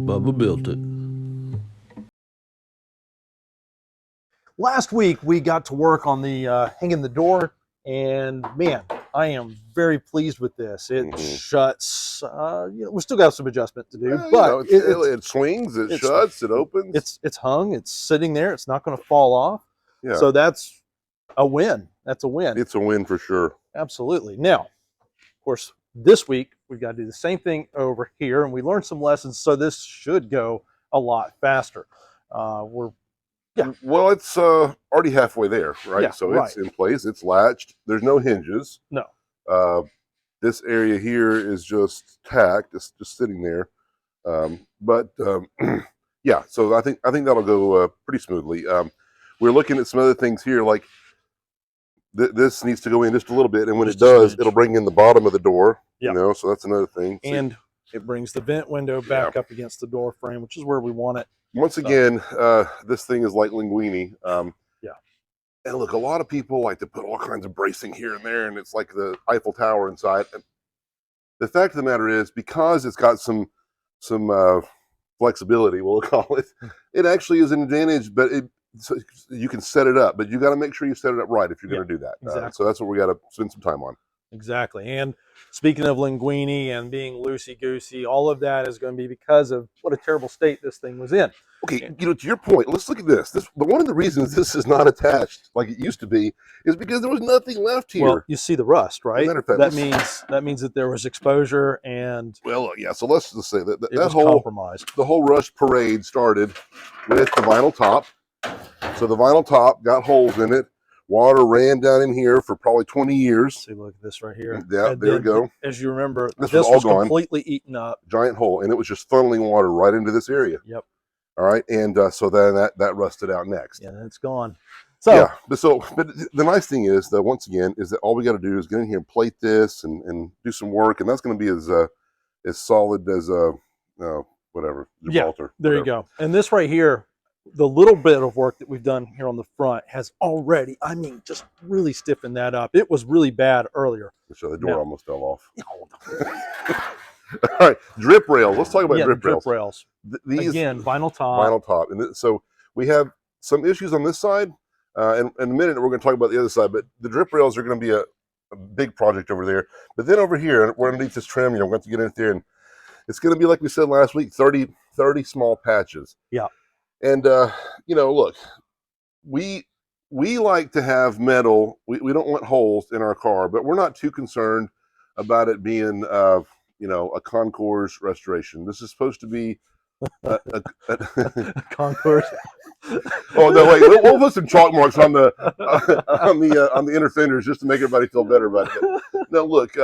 Bubba built it. Last week we got to work on the hanging the door, and man, I am very pleased with this. It shuts. We still got some adjustment to do, but it swings, it shuts, it opens. It's hung. It's sitting there. It's not going to fall off. Yeah. So that's a win. That's a win. It's a win for sure. Absolutely. Now, of course, this week we've got to do the same thing over here, and we learned some lessons. So this should go a lot faster. Well, it's already halfway there, right? Yeah, so it's in place. It's latched. There's no hinges. No. This area here is just tacked. It's just sitting there. Yeah. So I think that'll go pretty smoothly. We're looking at some other things here, like this needs to go in just a little bit, and when it does, it'll bring in the bottom of the door. Yeah. You know, so that's another thing. And it brings the vent window back up against the door frame, which is where we want it. Once again, this thing is like linguine. Yeah. And look, a lot of people like to put all kinds of bracing here and there, and it's like the Eiffel Tower inside. And the fact of the matter is, because it's got some flexibility, we'll call it, it actually is an advantage, but so you can set it up, but you got to make sure you set it up right if you're going to do that. Exactly. So that's what we got to spend some time on. Exactly. And speaking of linguine and being loosey-goosey, all of that is going to be because of what a terrible state this thing was in. Okay, you know, to your point, let's look at this. But one of the reasons this is not attached like it used to be is because there was nothing left here. Well, you see the rust, right? Matter of fact, that means that there was exposure, and yeah. So let's just say that it was compromised. The whole rust parade started with the vinyl top. So the vinyl top got holes in it. Water ran down in here for probably 20 years. See, look at this right here. Yeah, there we go. As you remember, this was all completely eaten up. Giant hole, and it was just funneling water right into this area. Yep. All right, and so then that rusted out next. Yeah, it's gone. So yeah, but the nice thing is that once again is that all we got to do is get in here and plate this and do some work, and that's going to be as solid as whatever. Gibraltar, yeah, there you go. And this right here, the little bit of work that we've done here on the front has already, I mean, just really stiffened that up. It was really bad earlier. So the door almost fell off. All right, drip rails. Let's talk about drip rails. These, again, vinyl top. Vinyl top. And so we have some issues on this side. And in a minute, we're going to talk about the other side. But the drip rails are going to be a big project over there. But then over here, we're underneath this trim, we're going to get in there. And it's going to be, like we said last week, 30 small patches. Yeah. And, look, we like to have metal. We don't want holes in our car, but we're not too concerned about it being a concours restoration. This is supposed to be a concours. Oh no! Wait, we'll put some chalk marks on the inner fenders just to make everybody feel better about it. Now, look,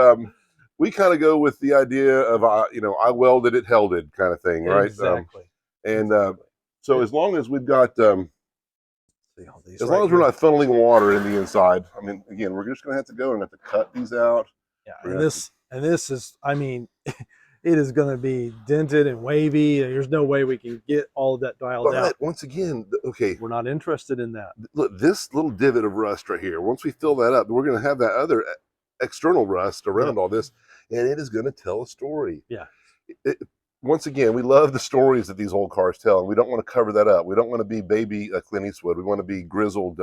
we kind of go with the idea of I welded it, held it kind of thing, right? Exactly. So as long as we've got as long as we're not funneling water in the inside, I mean, again, we're just going to have to go and have to cut these out. Yeah, and this is, I mean, it is going to be dented and wavy. There's no way we can get all of that dialed out. Once again, okay, we're not interested in that. Look, this little divot of rust right here. Once we fill that up, we're going to have that other external rust around all this, and it is going to tell a story. Yeah. Once again, we love the stories that these old cars tell, and we don't want to cover that up. We don't want to be baby Clint Eastwood. We want to be grizzled.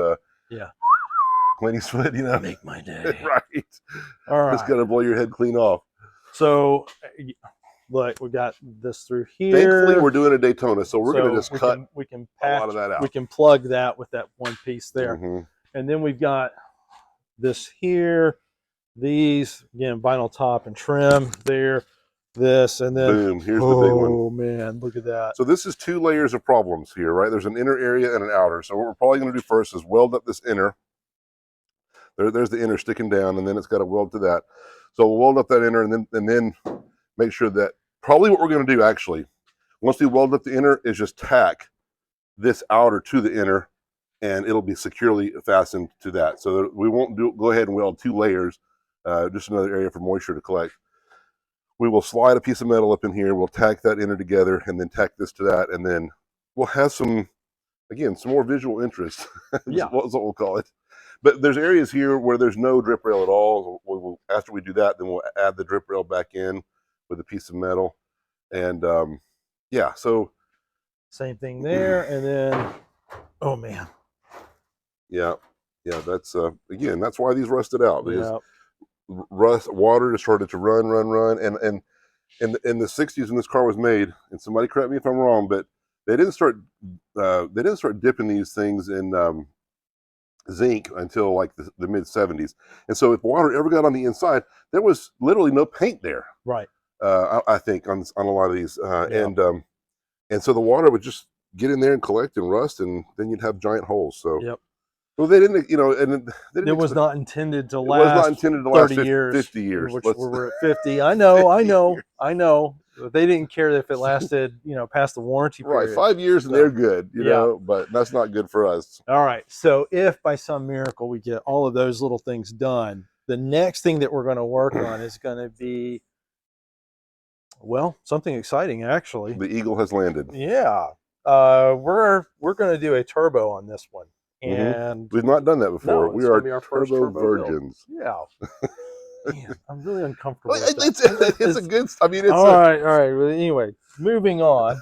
Clint Eastwood, Make my day. Right. All right. It's going to blow your head clean off. So, look, we got this through here. Thankfully, we're doing a Daytona, so we're going to just cut we can patch, a lot of that out. We can plug that with that one piece there. And then we've got this here. These, again, vinyl top and trim there. This, and then boom, here's the big one. Oh man, look at that. So this is 2 layers of problems here, right? There's an inner area and an outer. So what we're probably going to do first is weld up this inner. There's the inner sticking down, and then it's got to weld to that. So we'll weld up that inner, and then make sure that probably what we're going to do actually, once we weld up the inner, is just tack this outer to the inner, and it'll be securely fastened to that. So that we won't go ahead and weld 2 layers, just another area for moisture to collect. We will slide a piece of metal up in here. We'll tack that inner together and then tack this to that. And then we'll have some more visual interest. Yeah. That's what we'll call it. But there's areas here where there's no drip rail at all. After we do that, then we'll add the drip rail back in. with a piece of metal. And yeah, so Same thing there, and then, oh man, yeah, that's again, that's why these rusted out, because yeah, water just started to run, and in the 60s when this car was made, and somebody correct me if I'm wrong, but they didn't start dipping these things in zinc until like the mid 70s. And so if water ever got on the inside, there was literally no paint there. right, I think on a lot of these, yeah. and so the water would just get in there and collect and rust, and then you'd have giant holes. So Yep. well, they didn't, and they It didn't. was not intended to It was not last intended to last 30 years, 50 years. which we're at 50. I know, I know, I know. But they didn't care if it lasted, past the warranty Right, period. 5 years and So, they're good, yeah. but that's not good for us. All right. So if by some miracle we get all of those little things done, the next thing that we're going to work on is going to be, well, something exciting actually. The eagle has landed. Yeah. We're going to do a turbo on this one. And We've not done that before. no, We it's are going to be our first turbo turbo build. virgins. Yeah. Man, I'm really uncomfortable Well, with that. it's a good. I mean, it's all right. Well, anyway, moving on.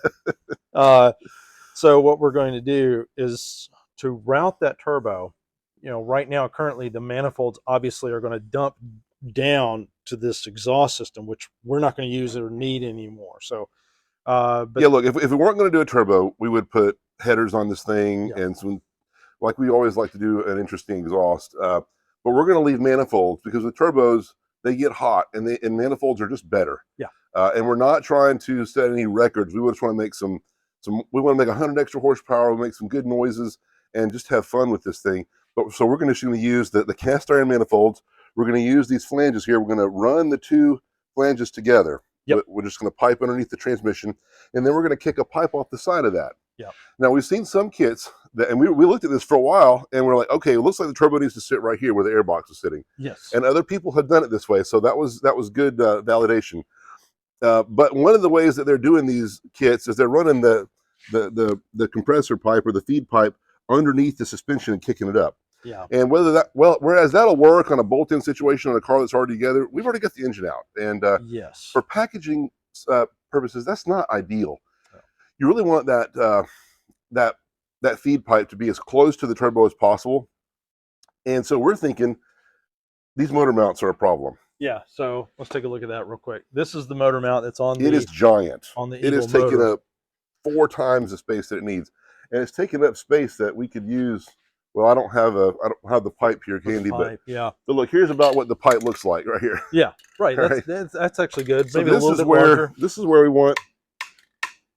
So what we're going to do is to route that turbo. Right now, currently, the manifolds obviously are going to dump down to this exhaust system, which we're not going to use or need anymore. So, but yeah. Look, if we weren't going to do a turbo, we would put headers on this thing, yeah, and some, like we always like to do, an interesting exhaust. But we're going to leave manifolds because with turbos they get hot, and manifolds are just better. yeah, And we're not trying to set any records. We just want to make some. We want to make 100 extra horsepower. We'll make some good noises and just have fun with this thing. But so we're going to use the cast iron manifolds. We're going to use these flanges here. We're going to run the two flanges together. yep, We're just going to pipe underneath the transmission, and then we're going to kick a pipe off the side of that. yeah, Now we've seen some kits that, and we looked at this for a while, and we're like, okay, it looks like the turbo needs to sit right here where the airbox is sitting. yes, And other people have done it this way, so that was good validation. But one of the ways that they're doing these kits is they're running the compressor pipe or the feed pipe underneath the suspension and kicking it up. yeah, And whereas that'll work on a bolt-in situation on a car that's already together, we've already got the engine out. And yes, for packaging purposes, that's not ideal. no. You really want that feed pipe to be as close to the turbo as possible. And so we're thinking these motor mounts are a problem. Yeah. So let's take a look at that real quick. This is the motor mount that's on It is giant. on the It is Eagle taking motor. up 4 times the space that it needs, and it's taking up space that we could use. Well, I don't have the pipe here handy, but yeah, look, here's about what the pipe looks like right here. yeah, right. Right. That's actually good. So Maybe a little bit where larger. this is where we want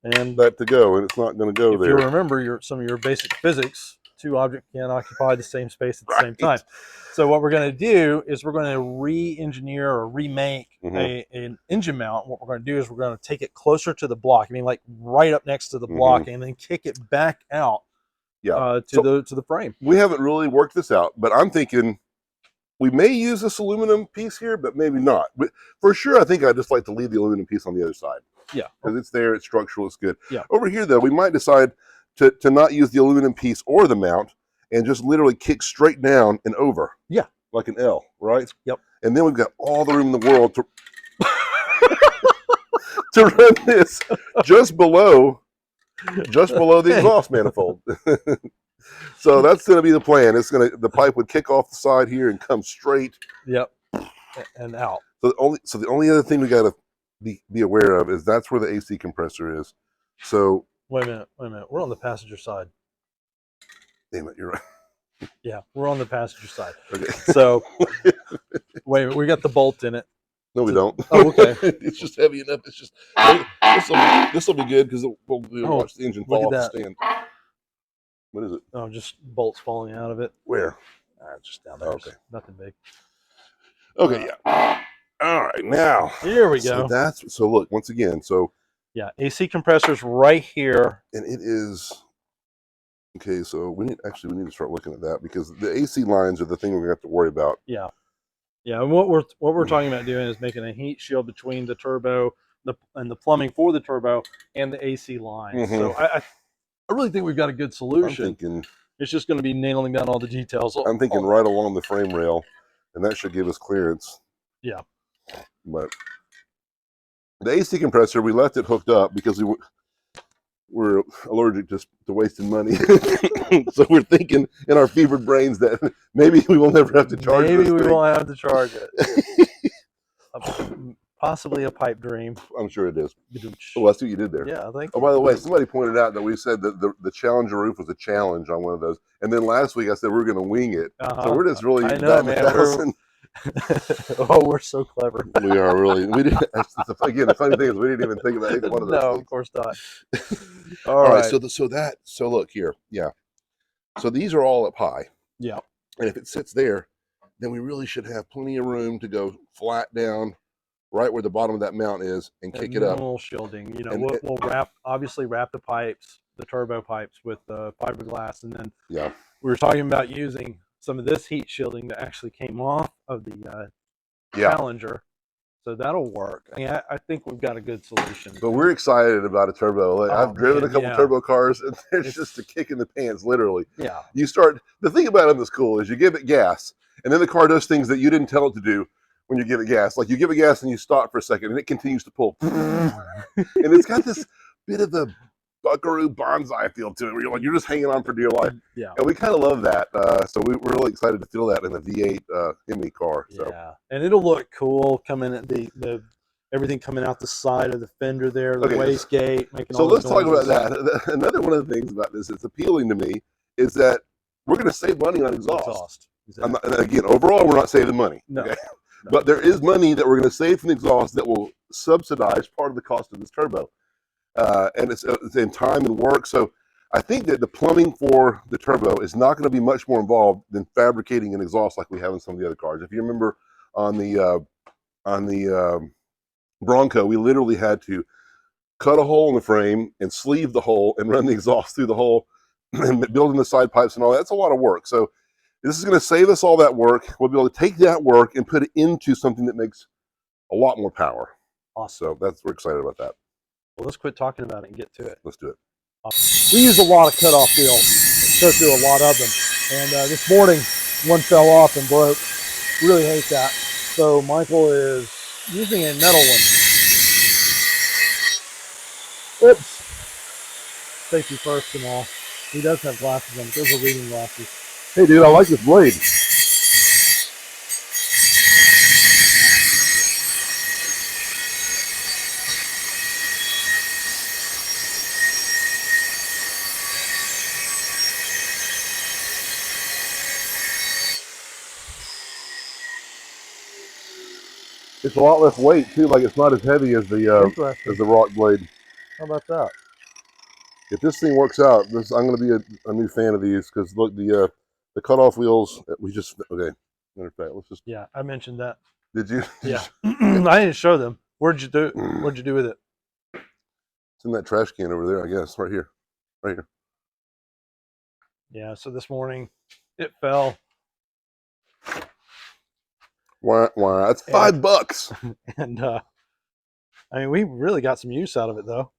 And that to go, and it's not going to go if there. you remember some of your basic physics, two objects can occupy the same space at the same time. So what we're going to do is we're going to re-engineer or remake an engine mount. What we're going to do is we're going to take it closer to the block. I mean, like right up next to the block, and then kick it back out to the frame. We haven't really worked this out, but I'm thinking we may use this aluminum piece here, but maybe not. But for sure, I think I'd just like to leave the aluminum piece on the other side. Yeah, because it's there, it's structural, it's good. Yeah. Over here, though, we might decide to not use the aluminum piece or the mount and just literally kick straight down and over. Yeah. Like an L, right? Yep. And then we've got all the room in the world to to run this just below the exhaust manifold. So that's going to be the plan. The pipe would kick off the side here and come straight. Yep. And out. So the only other thing we got to be aware of is that's where the AC compressor is. So wait a minute. We're on the passenger side. Damn it, you're right. Yeah, we're on the passenger side. Okay. So wait a minute, we got the bolt in it. No, we don't. Oh, okay. It's just heavy enough. It's just this will be good because we'll watch the engine fall off the stand. What is it? Oh, just bolts falling out of it. Where? Just down there. Okay. Nothing big. Okay, yeah. All right, now here we go. So look, once again, so yeah, AC compressor's right here, and it is okay. So we need to start looking at that because the AC lines are the thing we're gonna have to worry about. Yeah, yeah. And what we're talking about doing is making a heat shield between the turbo, and the plumbing for the turbo and the AC lines. So I really think we've got a good solution. I'm thinking it's just going to be nailing down all the details. I'm thinking right along the frame rail, and that should give us clearance. Yeah. But The AC compressor, we left it hooked up because we're allergic to wasting money. So we're thinking in our fevered brains that maybe we will never have to charge this Maybe we thing. won't have to charge it. Possibly a pipe dream. I'm sure it is. Oh, I see what you did there. Yeah, I think. Oh, by the way, somebody pointed out that we said that the Challenger roof was a challenge on one of those. And then last week I said we were going to wing it. So we're just really I know, man. Oh, we're so clever. We are really. We didn't. Again, the funny thing is we didn't even think about either one of those. No, things. of course not. All right. So look here. Yeah. So these are all up high. Yeah. And if it sits there, then we really should have plenty of room to go flat down right where the bottom of that mount is and kick it up. Minimal shielding. You know, And we'll obviously wrap the pipes, the turbo pipes, with fiberglass, and then we were talking about using some of this heat shielding that actually came off of the Challenger. So that'll work. I think we've got a good solution. But we're excited about a turbo. I've driven a couple turbo cars, and it's just a kick in the pants, literally. Yeah. You start, the thing about it in the school is you give it gas, and then the car does things that you didn't tell it to do when you give it gas. Like you give it gas and you stop for a second, and it continues to pull. And it's got this bit of the buckaroo bonsai feel to it, where you're just hanging on for dear life. Yeah. And we kind of love that. So we're really excited to feel that in the V8 Hemi car. So. Yeah. And it'll look cool coming at the everything coming out the side of the fender there, the wastegate, making so all let's the talk about that. Another one of the things about this that's appealing to me is that we're going to save money on exhaust. Exactly. Again, overall, we're not saving money. No. Okay? No. But there is money that we're going to save from the exhaust that will subsidize part of the cost of this turbo. And it's in time and work. So I think that the plumbing for the turbo is not going to be much more involved than fabricating an exhaust like we have in some of the other cars. If you remember on the Bronco, we literally had to cut a hole in the frame and sleeve the hole and run the exhaust through the hole and building the side pipes and all that. That's a lot of work. So this is going to save us all that work. We'll be able to take that work and put it into something that makes a lot more power. Awesome. So we're excited about that. Well, let's quit talking about it and get to it. Let's do it. Awesome. We use a lot of cutoff wheels, go through a lot of them. And this morning, one fell off and broke. Really hate that. So Michael is using a metal one. Oops. Safety first and all. He does have glasses on. Those are reading glasses. Hey, dude, I like this blade. It's a lot less weight too. Like it's not as heavy as the rock blade. How about that? If this thing works out, I'm going to be a new fan of these because look, the cutoff wheels. We just okay. Matter of fact, let's just. Yeah, I mentioned that. Did you? Yeah, I didn't show them. What'd you do? What'd you do with it? It's in that trash can over there, I guess. Right here. Right here. Yeah. So this morning, it fell. Why? That's $5. And I mean, we really got some use out of it, though.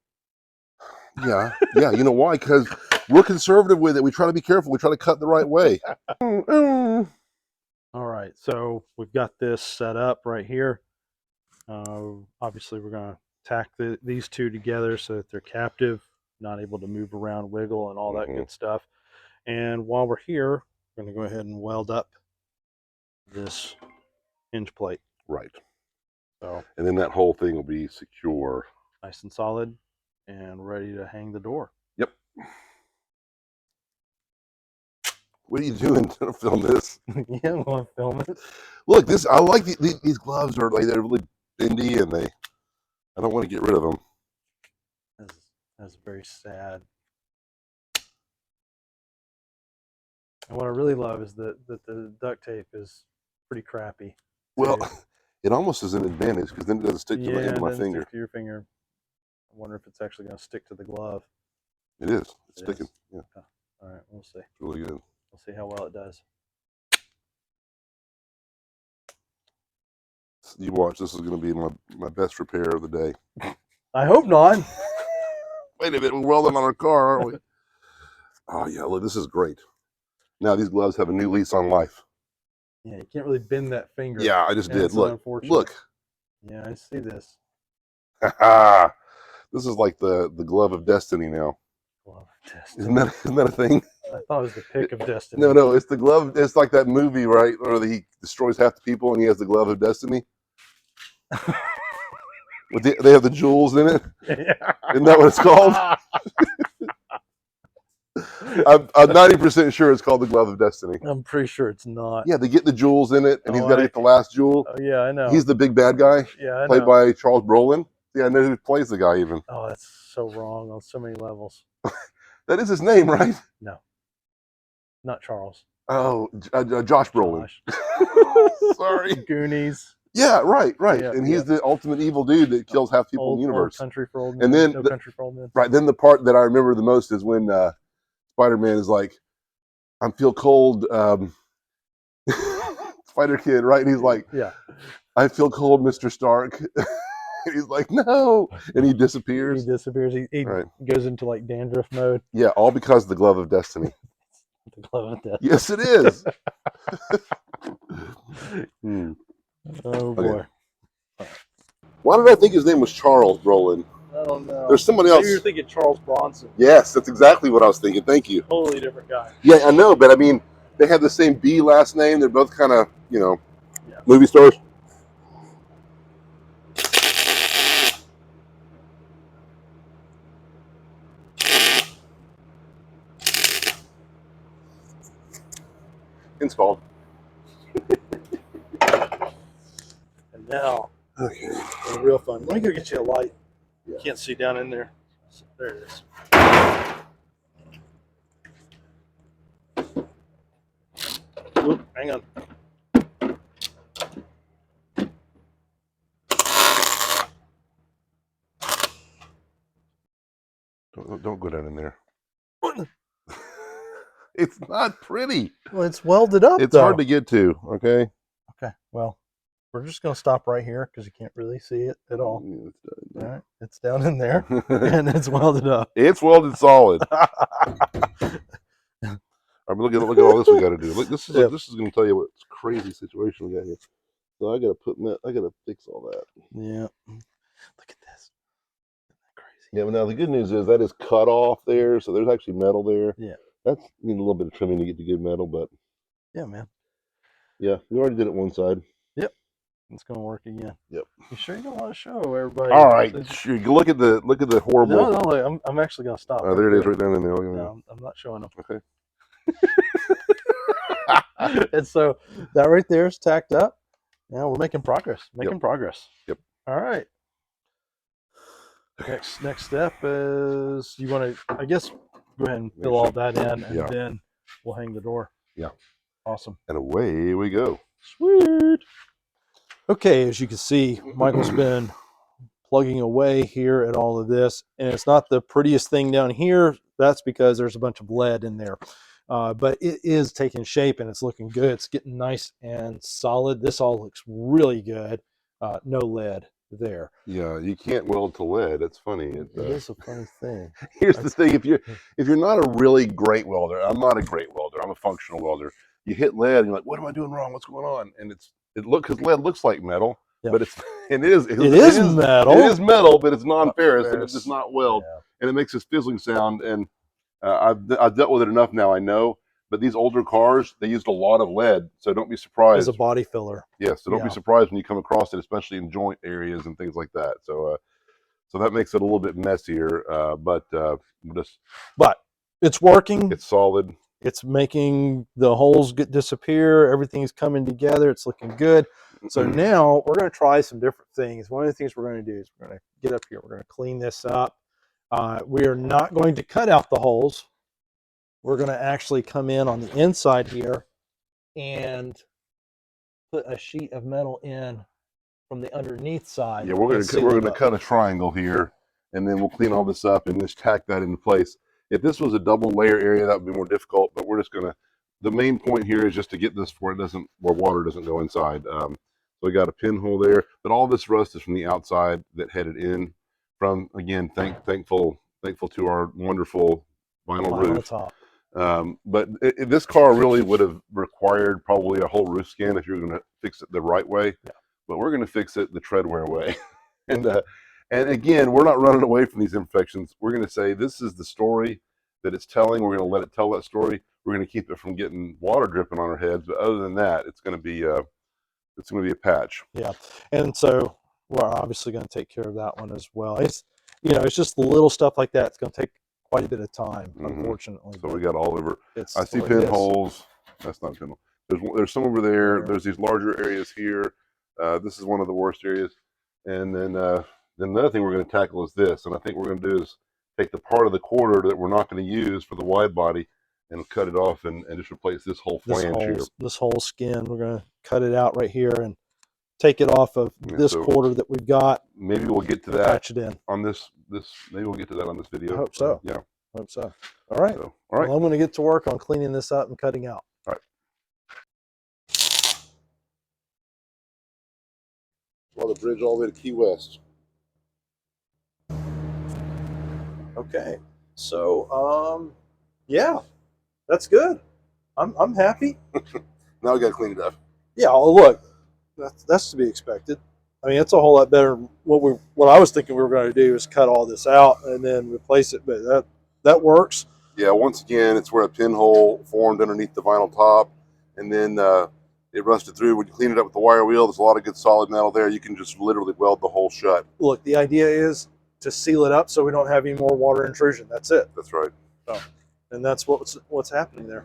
Yeah. You know why? Because we're conservative with it. We try to be careful. We try to cut the right way. All right. So we've got this set up right here. Obviously, we're going to tack these two together so that they're captive, not able to move around, wiggle, and all that good stuff. And while we're here, we're going to go ahead and weld up this hinge plate. Right. So, and then that whole thing will be secure. Nice and solid and ready to hang the door. Yep. What are you doing to film this? Yeah, I want to film it. Look, I like these gloves are like they're really bendy and I don't want to get rid of them. That's very sad. And what I really love is that the duct tape is pretty crappy. Well, it almost is an advantage because then it doesn't stick to the end of my finger. Stick to your finger. I wonder if it's actually going to stick to the glove. It is. It's sticking. Yeah. All right, we'll see. It's really good. We'll see how well it does. You watch. This is going to be my best repair of the day. I hope not. Wait a minute. We're welding on our car, aren't we? Oh, yeah. Look, this is great. Now these gloves have a new lease on life. Yeah, you can't really bend that finger. Yeah, I just did. Look. Yeah, I see this. This is like the glove of destiny now. Glove of Isn't Destiny. isn't that a thing? I thought it was the pick of destiny. No, it's the glove. It's like that movie, right, where he destroys half the people and he has the glove of destiny. They have the jewels in it. Isn't that what it's called? I'm 90% sure it's called the glove of destiny. I'm pretty sure it's not. Yeah, they get the jewels in it, and he's got to get the last jewel. Oh yeah, I know. He's the big bad guy, yeah, I played know. by Charles Brolin. Yeah, I know who plays the guy even. Oh, that's so wrong on so many levels. That is his name, right? No, not Charles. Oh, Josh Brolin. Josh. Sorry. Goonies. Yeah, right. Yeah, and he's the ultimate evil dude that kills half people in the universe. Old Country for Old Men. And then No Country for Old Men. Right, then the part that I remember the most is when Spider-Man is like, "I feel cold." Spider Kid, right? And he's like, Yeah. "I feel cold, Mr. Stark." And he's like, "No," and he disappears. He disappears. He goes into like dandruff mode. Yeah, all because of the glove of destiny. The glove of death. Yes, it is. Oh boy. Okay. Why did I think his name was Charles Brolin? I don't know. There's somebody else. Maybe you're thinking Charles Bronson. Yes, that's exactly what I was thinking. Thank you. Totally different guy. Yeah, I know, but I mean, they have the same B last name. They're both kind of, movie stars. Installed. And now, Okay. real fun. Let me go get you a light. Yeah. Can't see down in there. There it is. Oop, hang on. Don't go down in there. It's not pretty. Well, it's welded up. It's hard to get to. Okay. Okay. Well, we're just going to stop right here because you can't really see it at all. All right. It's down in there and it's welded up. It's welded solid. I mean, look at all this we got to do. Look, this is going to tell you what crazy situation we got here. So I got to fix all that. Yeah. Look at this. Isn't that crazy? Yeah, but now the good news is that is cut off there, so there's actually metal there. Yeah. That's need a little bit of trimming to get the good metal, but yeah, man. Yeah, we already did it one side. Yep. It's gonna work again. Yep. You sure you don't want to show everybody? All right. Sure. Look at the horrible. No, I'm actually gonna stop. Oh, there it is, right down in there. No, I'm not showing them. Okay. And so that right there is tacked up. Now we're making progress. Progress. Yep. All right. Next step is you want to, I guess, go ahead and fill all that in, and then we'll hang the door. Yeah. Awesome. And away we go. Sweet. Okay, as you can see, Michael's been plugging away here at all of this, and it's not the prettiest thing down here. That's because there's a bunch of lead in there. But it is taking shape and it's looking good. It's getting nice and solid. This all looks really good. No lead there. Yeah, you can't weld to lead. It's funny. It is a funny thing. Here's the thing: if you're not a really great welder, I'm not a great welder. I'm a functional welder. You hit lead, and you're like, "What am I doing wrong? What's going on?" And because lead looks like metal, but it is metal. It is metal, but it's non-ferrous, and it does not weld, and it makes this fizzling sound. And I've dealt with it enough now. I know. But these older cars, they used a lot of lead, so don't be surprised. As a body filler. Yeah, so don't be surprised when you come across it, especially in joint areas and things like that. So, so that makes it a little bit messier, but it's working. It's solid. It's making the holes disappear. Everything's coming together. It's looking good. So now we're going to try some different things. One of the things we're going to do is we're going to get up here. We're going to clean this up. We are not going to cut out the holes. We're going to actually come in on the inside here and put a sheet of metal in from the underneath side. Yeah, we're going to cut a triangle here, and then we'll clean all this up and just tack that into place. If this was a double layer area, that would be more difficult, but we're just going to, the main point here is just to get this where water doesn't go inside. So we got a pinhole there, but all this rust is from the outside that headed in from, again, thankful to our wonderful vinyl roof. Top. But this car really would have required probably a whole roof scan if you're going to fix it the right way. Yeah. But we're going to fix it the TredWear way, and And again, we're not running away from these imperfections. We're going to say this is the story that it's telling. We're going to let it tell that story. We're going to keep it from getting water dripping on our heads. But other than that, it's going to be a patch. Yeah, and so we're obviously going to take care of that one as well. It's it's just the little stuff like that. It's going to take quite a bit of time, unfortunately. So we got all over. It's I see pinholes. That's not pinhole. There's some over there. There's these larger areas here. This is one of the worst areas. And then the other thing we're going to tackle is this. And I think what we're going to do is take the part of the quarter that we're not going to use for the wide body and cut it off and just replace this whole flange here. This whole skin. We're going to cut it out right here and take it off of this quarter that we've got. Maybe we'll get to that. Patch it in on this. Maybe we'll get to that on this video. I hope so. Yeah. I hope so. All right. So, all right. Well, I'm going to get to work on cleaning this up and cutting out. All right. Well, the bridge all the way to Key West. Okay. So, yeah, that's good. I'm happy. Now we got to clean it up. Yeah. Oh, look, that's to be expected. I mean, it's a whole lot better. What I was thinking we were going to do is cut all this out and then replace it, but that works. Yeah, once again, it's where a pinhole formed underneath the vinyl top, and then it rusted through. When you clean it up with the wire wheel, there's a lot of good solid metal there. You can just literally weld the hole shut. Look, the idea is to seal it up so we don't have any more water intrusion. That's it. That's right. So, and that's what's happening there.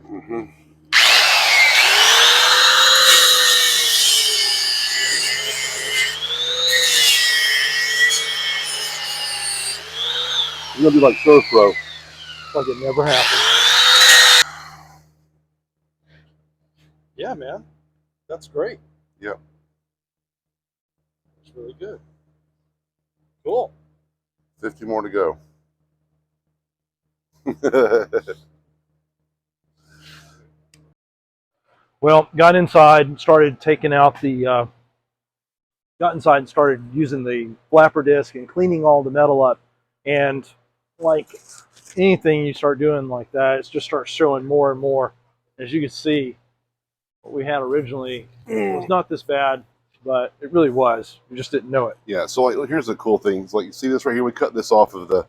You're gonna be like Surf Pro. Like it never happened. Yeah, man. That's great. Yep. It's really good. Cool. 50 more to go. Well, got inside and started taking out the got inside and started using the flapper disc and cleaning all the metal up. And like anything you start doing like that, it just starts showing more and more. As you can see, what we had originally was not this bad, but it really was. We just didn't know it. Yeah. So like, here's the cool thing. It's like, you see this right here? We cut this off of the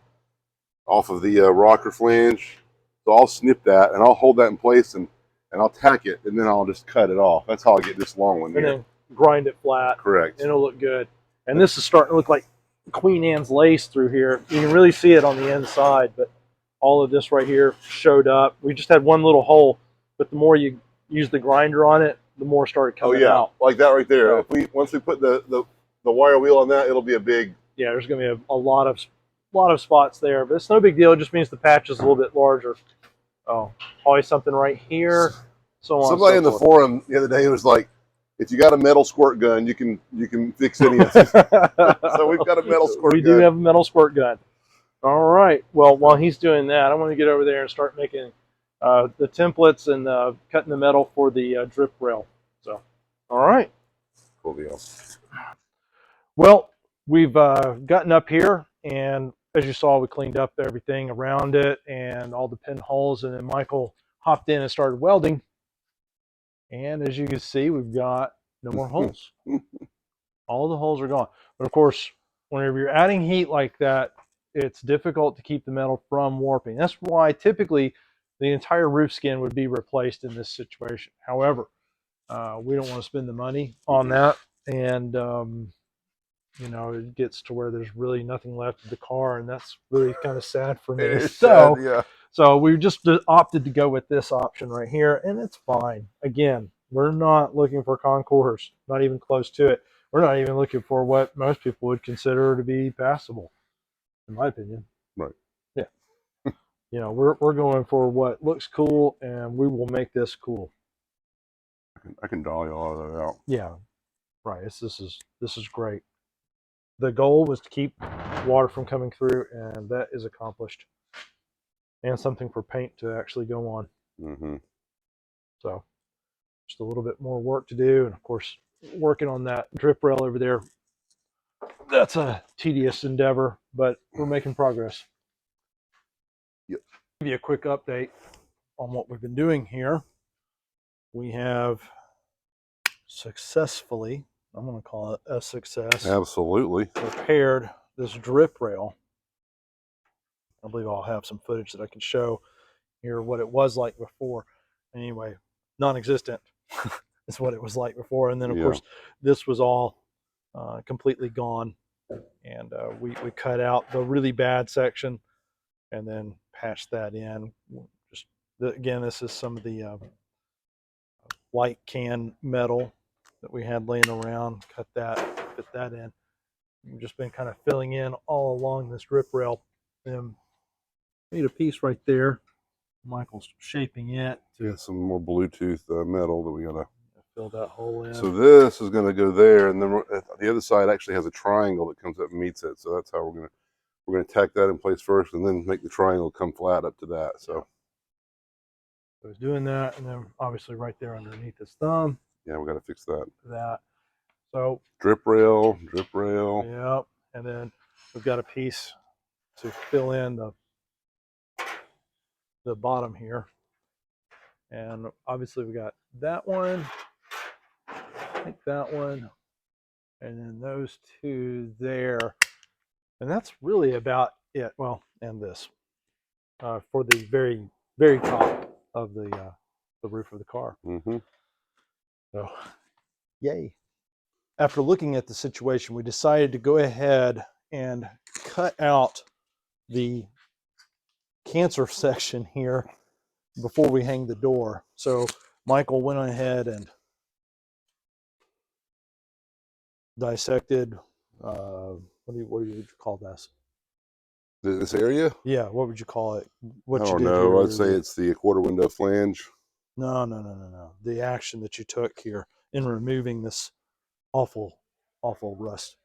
rocker flange. So I'll snip that and I'll hold that in place and I'll tack it and then I'll just cut it off. That's how I get this long one here. And then grind it flat. Correct. And it'll look good. And this is starting to look like Queen Anne's lace through here. You can really see it on the inside, but all of this right here showed up. We just had one little hole, but the more you use the grinder on it, the more started coming out. Like that right there. Once we put the wire wheel on that, it'll be a big. Yeah, there's going to be a lot of spots there, but it's no big deal. It just means the patch is a little bit larger. Oh, always something right here. So on. Somebody in the forum the other day was like, "If you got a metal squirt gun, you can fix any of this." So we've got a metal squirt gun. We do have a metal squirt gun. All right. Well, while he's doing that, I want to get over there and start making the templates and cutting the metal for the drip rail. So, all right. Cool deal. Well, we've gotten up here, and as you saw, we cleaned up everything around it and all the pinholes, and then Michael hopped in and started welding. And as you can see, we've got no more holes. All the holes are gone. But of course, whenever you're adding heat like that, it's difficult to keep the metal from warping. That's why typically the entire roof skin would be replaced in this situation. However, we don't want to spend the money on that. And, you know, it gets to where there's really nothing left of the car, and that's really kind of sad for me. It's sad, yeah. So we just opted to go with this option right here, and it's fine. Again, we're not looking for concours, not even close to it. We're not even looking for what most people would consider to be passable, in my opinion. Right. Yeah. You know, we're going for what looks cool, and we will make this cool. I can dolly all of that out. Yeah. Right. This is great. The goal was to keep water from coming through, and that is accomplished. And something for paint to actually go on. So just a little bit more work to do, and of course working on that drip rail over there, that's a tedious endeavor, but we're making progress. Yep. Give you a quick update on what we've been doing here. We have successfully, I'm going to call it a success, Absolutely, repaired this drip rail. I believe I'll have some footage that I can show here what it was like before. Anyway, non-existent is what it was like before. And then, of course, this was all completely gone. And we cut out the really bad section and then patched that in. Just again, this is some of the light can metal that we had laying around. Cut that, fit that in. We've just been kind of filling in all along this drip rail. Made a piece right there. Michael's shaping it. Yeah, some more Bluetooth metal that we gotta fill that hole in. So this is gonna go there, and then the other side actually has a triangle that comes up and meets it. So that's how we're gonna tack that in place first, and then make the triangle come flat up to that. So I was doing that, and then obviously right there underneath his thumb. Yeah, we gotta fix that. So drip rail, drip rail. Yep, and then we've got a piece to fill in the bottom here, and obviously we got that one, I think that one, and then those two there, and that's really about it. Well, and this for the very top of the roof of the car. So, yay! After looking at the situation, we decided to go ahead and cut out the cancer section here before we hang the door. So Michael went ahead and dissected, what do you call this? This area? Yeah, what would you call it? What I you don't did know. here, I'd say it's the quarter window flange. No. The action that you took here in removing this awful rust.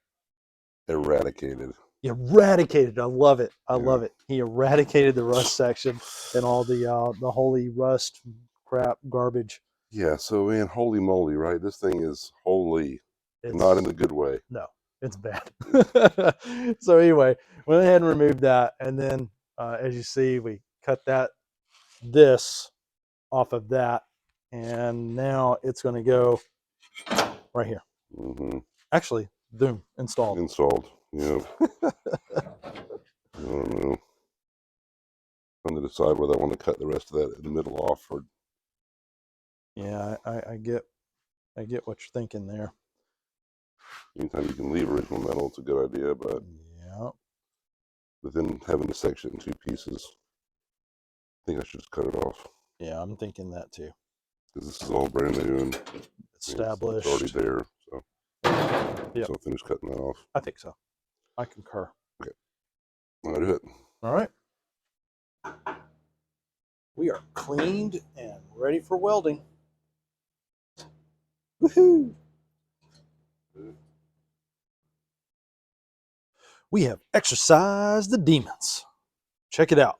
Eradicated. I love it. I love it. He eradicated the rust section and all the holy rust crap garbage. Yeah, so man, holy moly, right? This thing is holy. It's not in the good way. No, it's bad. So anyway, went ahead and removed that, and then as you see, we cut this off of that, and now it's going to go right here. Actually, boom, installed. Yeah. I don't know. I'm going to decide whether I want to cut the rest of that in the middle off or. Yeah, I get what you're thinking there. Anytime you can leave original metal, it's a good idea, but then having to section it in two pieces, I think I should just cut it off. Yeah, I'm thinking that too. Because this is all brand new and established. It's already there, so yeah. So I'll finish cutting that off. I think so. I concur. Okay, I'll do it. All right. We are cleaned and ready for welding. Woohoo! We have exorcised the demons. Check it out.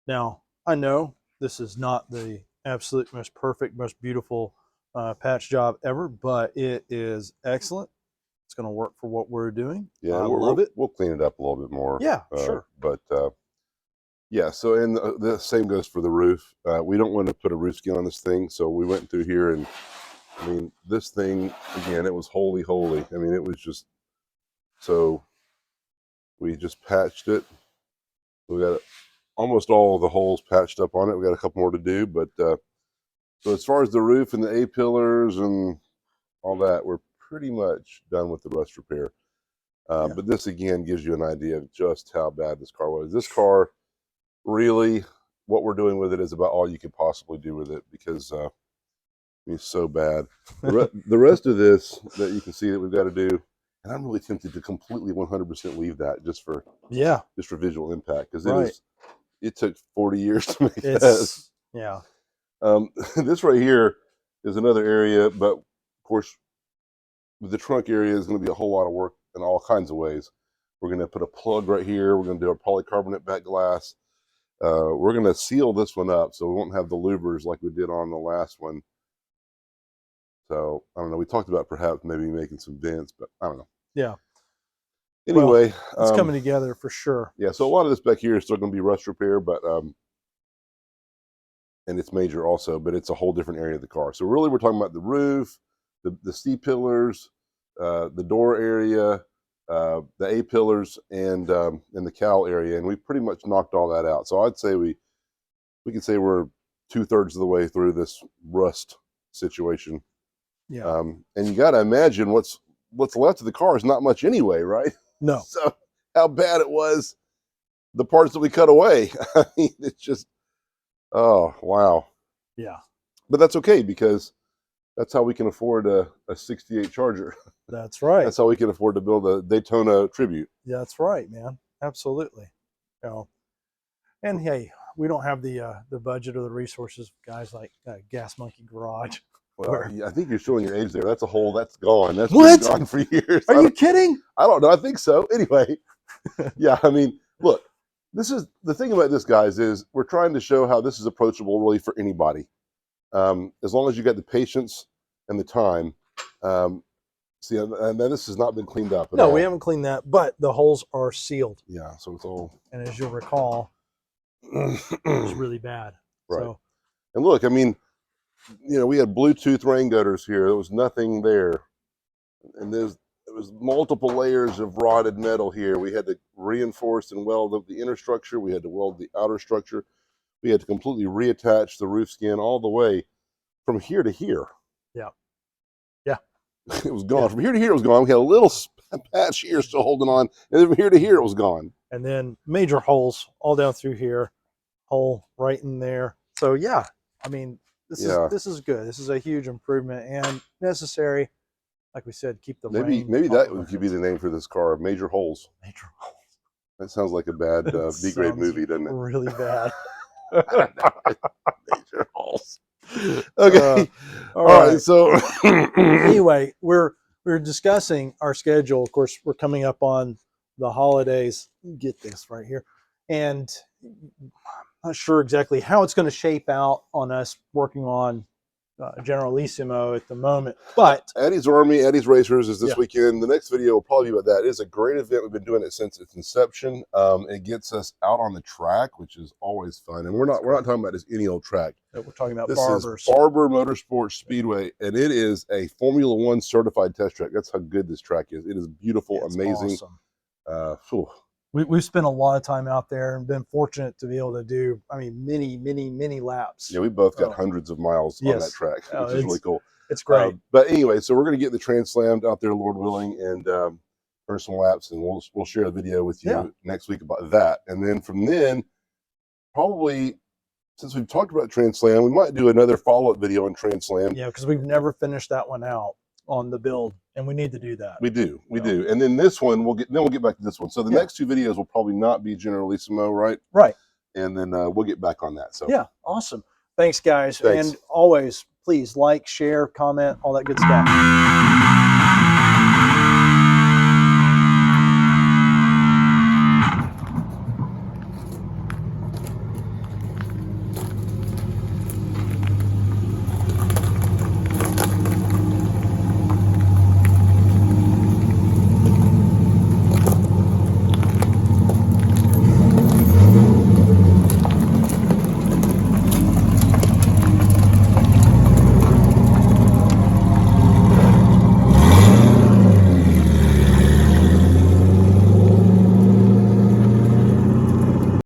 Now, I know this is not the absolute most perfect, most beautiful patch job ever, but it is excellent. It's going to work for what we're doing. Yeah, I love it. We'll clean it up a little bit more. Yeah, sure. But yeah, so and the same goes for the roof. We don't want to put a roof skin on this thing, so we went through here and I mean, this thing again, it was holy. I mean, it was just so. We just patched it. We got almost all of the holes patched up on it. We got a couple more to do, but so as far as the roof and the A-pillars and all that, we're pretty much done with the rust repair. But this again gives you an idea of just how bad this car was. This car, really, what we're doing with it is about all you could possibly do with it because it's so bad. The rest of this that you can see that we've got to do. And I'm really tempted to completely 100% leave that just for visual impact because it took 40 years to make this. Yeah. This right here is another area, but of course, the trunk area is going to be a whole lot of work in all kinds of ways. We're going to put a plug right here. We're going to do a polycarbonate back glass. We're going to seal this one up so we won't have the louvers like we did on the last one. So I don't know. We talked about perhaps maybe making some vents, but I don't know. Yeah. Anyway, it's coming together for sure. Yeah. So a lot of this back here is still going to be rust repair, but and it's major also, but it's a whole different area of the car. So really, we're talking about the roof, the C pillars, the door area, the A-pillars and the cowl area, and we pretty much knocked all that out. So I'd say we can say we're 2/3 of the way through this rust situation. Yeah. And you got to imagine what's left of the car is not much anyway, right? No. So how bad it was, the parts that we cut away. I mean, it's just, oh, wow. Yeah. But that's okay, because that's how we can afford a 68 Charger. That's right. That's how we can afford to build a Daytona Tribute. Yeah, that's right, man. Absolutely. You know, and hey, we don't have the budget or the resources, guys, like Gas Monkey Garage. Well, I think you're showing your age there. That's a hole that's gone. That's What? been gone for years. Are you kidding? I don't know. I think so. Anyway, yeah. I mean, look, this is the thing about this, guys, is we're trying to show how this is approachable, really, for anybody, as long as you got the patience and the time. See, and then this has not been cleaned up at all. No, we haven't cleaned that, but the holes are sealed. Yeah, so it's all. And as you'll recall, it was really bad. Right. So, and look, I mean, you know, we had Bluetooth rain gutters here. There was nothing there, and there was multiple layers of rotted metal here. We had to reinforce and weld up the inner structure. We had to weld the outer structure. We had to completely reattach the roof skin all the way from here to here. Yeah. Yeah. It was gone. Yeah. From here to here, it was gone. We had a little patch here still holding on, and then from here to here, it was gone. And then major holes all down through here, hole right in there. So yeah, I mean, this is good. This is a huge improvement and necessary. Like we said, keep the rain. Maybe that could be the name for this car. Major holes. Major holes. That sounds like a bad B-grade movie, doesn't it? Really bad. Major holes. Okay. All right. So anyway, we're discussing our schedule. Of course, we're coming up on the holidays. Get this right here, and I'm not sure exactly how it's going to shape out on us working on Generalissimo at the moment, but Eddie's Army, Eddie's Racers is this weekend. The next video will probably be about that. It is a great event. We've been doing it since its inception. It gets us out on the track, which is always fun. And we're not talking about just any old track. We're talking about This Barbers. is Barber Motorsports Speedway, and it is a Formula One certified test track. That's how good this track is. It is beautiful, It's amazing. Awesome. We've spent a lot of time out there and been fortunate to be able to do, I mean, many laps. Yeah, we both got hundreds of miles on that track, which is really cool. It's great. But anyway, so we're going to get the Trans Slammed out there, Lord willing, and earn some laps, and we'll share a video with you next week about that. And then from then, probably, since we've talked about Trans Slam, we might do another follow-up video on Trans Slam. Yeah, because we've never finished that one out on the build, and we need to do that. We do. And then this one, we'll get back to this one. So the next two videos will probably not be Generalissimo, right? Right. And then we'll get back on that. So yeah, awesome. Thanks, guys. Thanks. And always, please like, share, comment, all that good stuff.